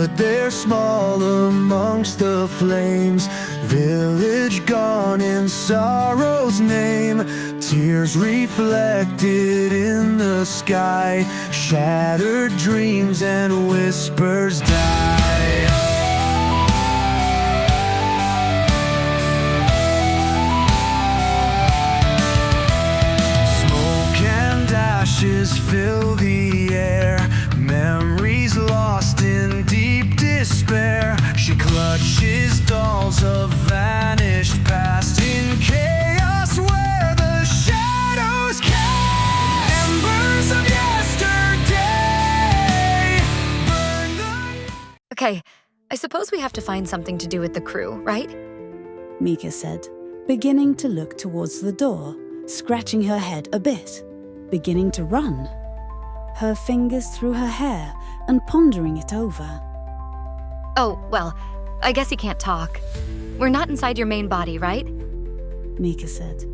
stood there small amongst the flames, village gone in sorrow's name. Tears reflected in the sky, shattered dreams and whispers die. Smoke and ashes fill the air, memories lost in deep despair. She clutches dolls of vanished past in chaos where the shadows cast. Embers of yesterday burn the... Okay, I suppose we have to find something to do with the crew, right? Mika said, beginning to look towards the door, scratching her head a bit, beginning to run, her fingers through her hair and pondering it over. Oh, well, I guess you can't talk. We're not inside your main body, right? Mika said,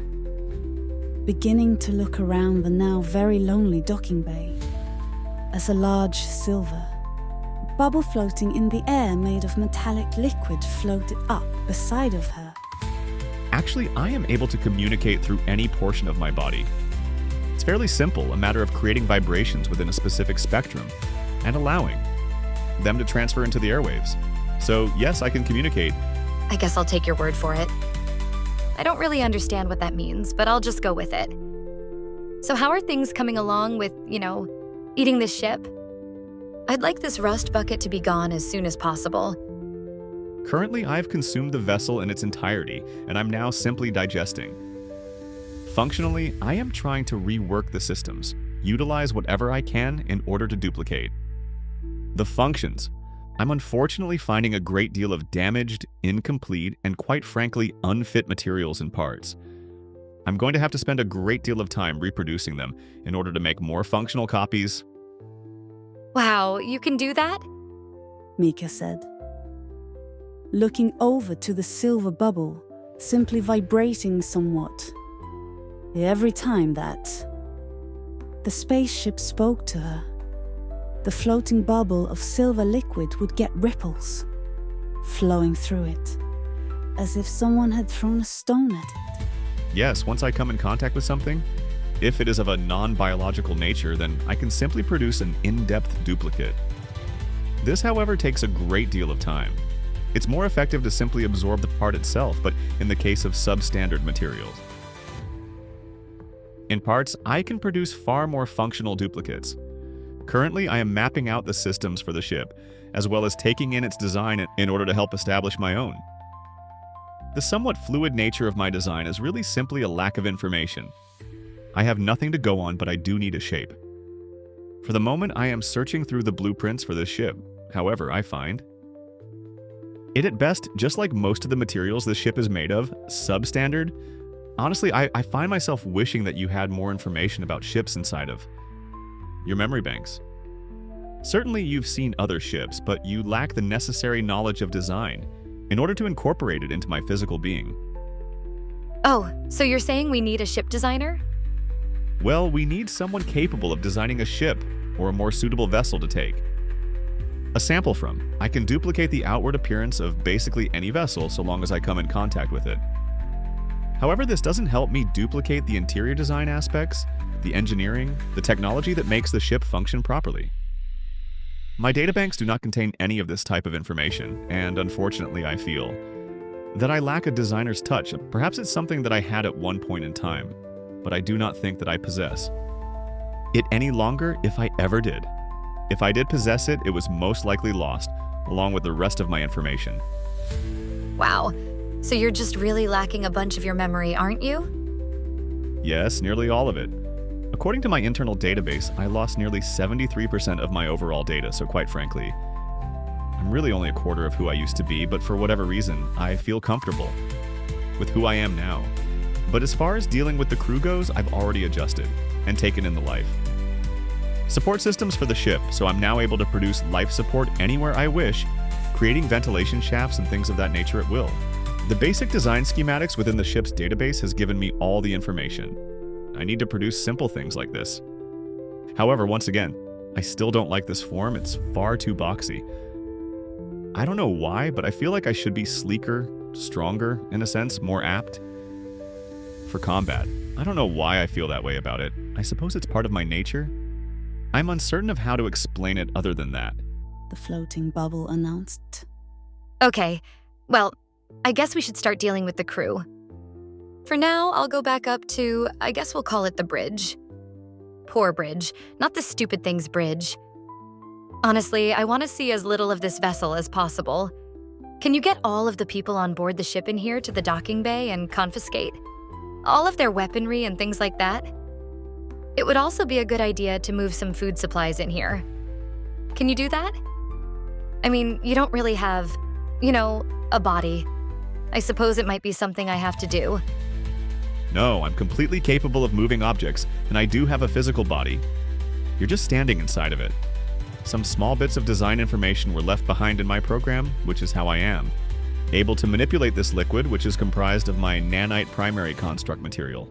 beginning to look around the now very lonely docking bay, as a large silver bubble floating in the air made of metallic liquid floated up beside of her. Actually, I am able to communicate through any portion of my body. It's fairly simple, a matter of creating vibrations within a specific spectrum and allowing them to transfer into the airwaves. So yes, I can communicate. I guess I'll take your word for it. I don't really understand what that means, but I'll just go with it. So how are things coming along with, eating this ship? I'd like this rust bucket to be gone as soon as possible. Currently, I've consumed the vessel in its entirety, and I'm now simply digesting. Functionally, I am trying to rework the systems, utilize whatever I can in order to duplicate. The functions. I'm unfortunately finding a great deal of damaged, incomplete, and quite frankly, unfit materials and parts. I'm going to have to spend a great deal of time reproducing them in order to make more functional copies. Wow, you can do that? Mika said, looking over to the silver bubble, simply vibrating somewhat. Every time that the spaceship spoke to her, the floating bubble of silver liquid would get ripples flowing through it, as if someone had thrown a stone at it. Yes, once I come in contact with something, if it is of a non-biological nature, then I can simply produce an in-depth duplicate. This, however, takes a great deal of time. It's more effective to simply absorb the part itself, but in the case of substandard materials. In parts, I can produce far more functional duplicates. Currently, I am mapping out the systems for the ship, as well as taking in its design in order to help establish my own. The somewhat fluid nature of my design is really simply a lack of information. I have nothing to go on, but I do need a shape. For the moment, I am searching through the blueprints for this ship. However, I find it at best, just like most of the materials this ship is made of, substandard. Honestly, I find myself wishing that you had more information about ships inside of your memory banks. Certainly, you've seen other ships, but you lack the necessary knowledge of design in order to incorporate it into my physical being. Oh, so you're saying we need a ship designer? Well, we need someone capable of designing a ship or a more suitable vessel to take a sample from. I can duplicate the outward appearance of basically any vessel so long as I come in contact with it. However, this doesn't help me duplicate the interior design aspects, the engineering, the technology that makes the ship function properly. My databanks do not contain any of this type of information, and unfortunately I feel that I lack a designer's touch. Perhaps it's something that I had at one point in time, but I do not think that I possess it any longer if I ever did. If I did possess it, it was most likely lost, along with the rest of my information. Wow, so you're just really lacking a bunch of your memory, aren't you? Yes, nearly all of it. According to my internal database, I lost nearly 73% of my overall data, so quite frankly, I'm really only a quarter of who I used to be, but for whatever reason, I feel comfortable with who I am now. But as far as dealing with the crew goes, I've already adjusted and taken in the life support systems for the ship, so I'm now able to produce life support anywhere I wish, creating ventilation shafts and things of that nature at will. The basic design schematics within the ship's database has given me all the information. I need to produce simple things like this. However, once again, I still don't like this form. It's far too boxy. I don't know why, but I feel like I should be sleeker, stronger, in a sense, more apt for combat. I don't know why I feel that way about it. I suppose it's part of my nature. I'm uncertain of how to explain it other than that. The floating bubble announced. Okay, well, I guess we should start dealing with the crew. For now, I'll go back up to, I guess we'll call it the bridge. Poor bridge, not the stupid thing's bridge. Honestly, I want to see as little of this vessel as possible. Can you get all of the people on board the ship in here to the docking bay and confiscate all of their weaponry and things like that? It would also be a good idea to move some food supplies in here. Can you do that? I mean, you don't really have, a body. I suppose it might be something I have to do. No, I'm completely capable of moving objects, and I do have a physical body. You're just standing inside of it. Some small bits of design information were left behind in my program, which is how I am. Able to manipulate this liquid, which is comprised of my nanite primary construct material.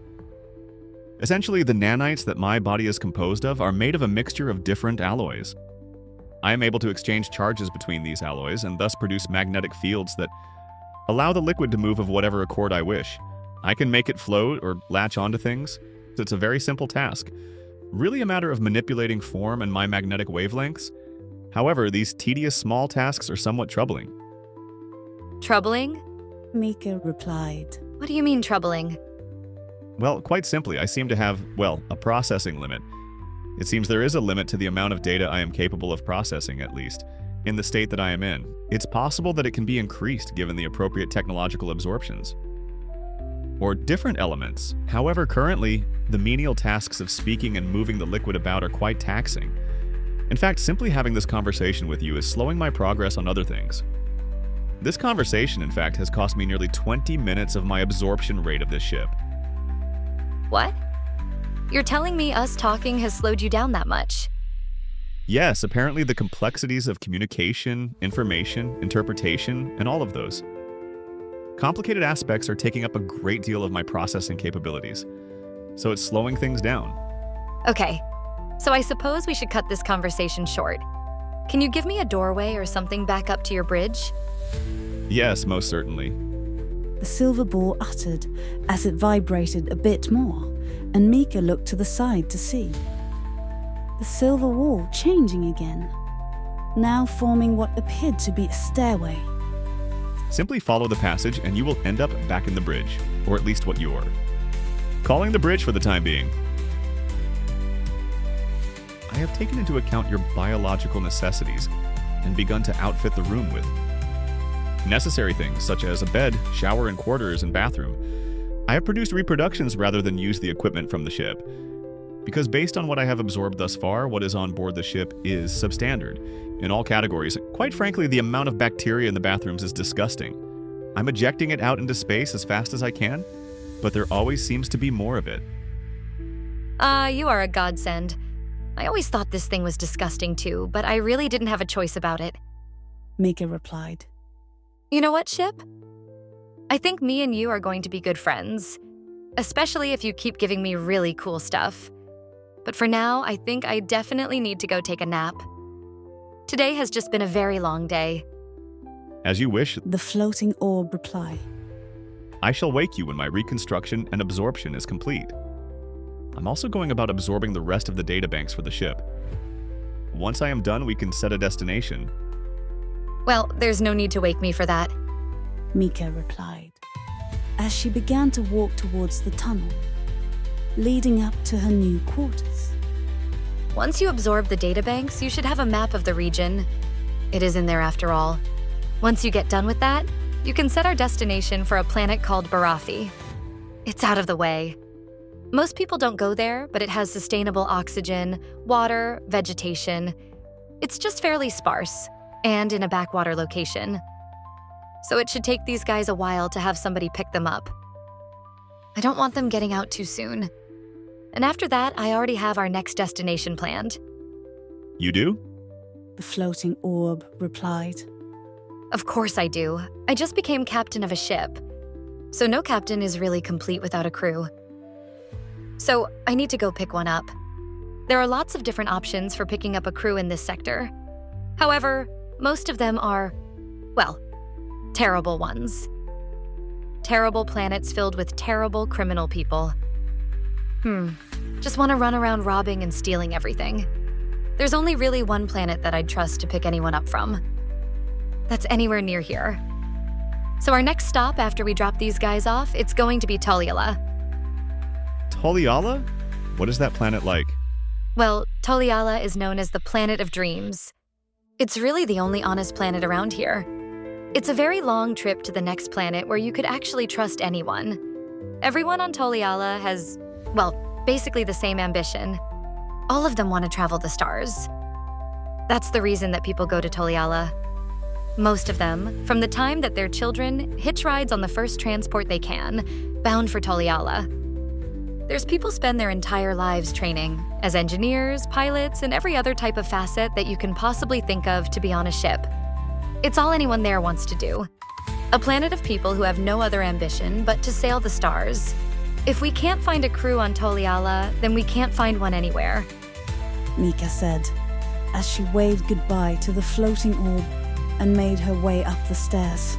Essentially, the nanites that my body is composed of are made of a mixture of different alloys. I am able to exchange charges between these alloys and thus produce magnetic fields that allow the liquid to move of whatever accord I wish. I can make it float or latch onto things. It's a very simple task. Really a matter of manipulating form and my magnetic wavelengths. However, these tedious small tasks are somewhat troubling. Troubling? Mika replied. What do you mean troubling? Well, quite simply, I seem to have, a processing limit. It seems there is a limit to the amount of data I am capable of processing, at least, in the state that I am in. It's possible that it can be increased given the appropriate technological absorptions. Or different elements. However, currently, the menial tasks of speaking and moving the liquid about are quite taxing. In fact, simply having this conversation with you is slowing my progress on other things. This conversation, in fact, has cost me nearly 20 minutes of my absorption rate of this ship. What? You're telling me us talking has slowed you down that much? Yes, apparently the complexities of communication, information, interpretation, and all of those. Complicated aspects are taking up a great deal of my processing capabilities, so it's slowing things down. Okay, so I suppose we should cut this conversation short. Can you give me a doorway or something back up to your bridge? Yes, most certainly. The silver ball uttered as it vibrated a bit more, and Mika looked to the side to see. The silver wall changing again, now forming what appeared to be a stairway. Simply follow the passage and you will end up back in the bridge, or at least what you are. Calling the bridge for the time being. I have taken into account your biological necessities and begun to outfit the room with necessary things such as a bed, shower and quarters, and bathroom. I have produced reproductions rather than use the equipment from the ship. Because based on what I have absorbed thus far, what is on board the ship is substandard. In all categories, quite frankly, the amount of bacteria in the bathrooms is disgusting. I'm ejecting it out into space as fast as I can, but there always seems to be more of it. You are a godsend. I always thought this thing was disgusting too, but I really didn't have a choice about it. Mika replied. You know what, Ship? I think me and you are going to be good friends, especially if you keep giving me really cool stuff. But for now, I think I definitely need to go take a nap. Today has just been a very long day. As you wish, The floating orb replied. I shall wake you when my reconstruction and absorption is complete. I'm also going about absorbing the rest of the databanks for the ship. Once I am done, we can set a destination. Well, there's no need to wake me for that. Mika replied, as she began to walk towards the tunnel, leading up to her new quarters. Once you absorb the databanks, you should have a map of the region. It is in there after all. Once you get done with that, you can set our destination for a planet called Barafi. It's out of the way. Most people don't go there, but it has sustainable oxygen, water, vegetation. It's just fairly sparse, and in a backwater location. So it should take these guys a while to have somebody pick them up. I don't want them getting out too soon. And after that, I already have our next destination planned. You do? The floating orb replied. Of course I do. I just became captain of a ship. So no captain is really complete without a crew. So I need to go pick one up. There are lots of different options for picking up a crew in this sector. However, most of them are Well, terrible ones. Terrible planets filled with terrible criminal people. Just want to run around robbing and stealing everything. There's only really one planet that I'd trust to pick anyone up from. That's anywhere near here. So our next stop after we drop these guys off, it's going to be Toliala. Toliala? What is that planet like? Well, Toliala is known as the Planet of Dreams. It's really the only honest planet around here. It's a very long trip to the next planet where you could actually trust anyone. Everyone on Toliala has, well, basically the same ambition. All of them want to travel the stars. That's the reason that people go to Toliala. Most of them, from the time that they're children, hitch rides on the first transport they can, bound for Toliala. There's people spend their entire lives training as engineers, pilots, and every other type of facet that you can possibly think of to be on a ship. It's all anyone there wants to do. A planet of people who have no other ambition but to sail the stars. If we can't find a crew on Toliala, then we can't find one anywhere. Mika said, as she waved goodbye to the floating orb and made her way up the stairs.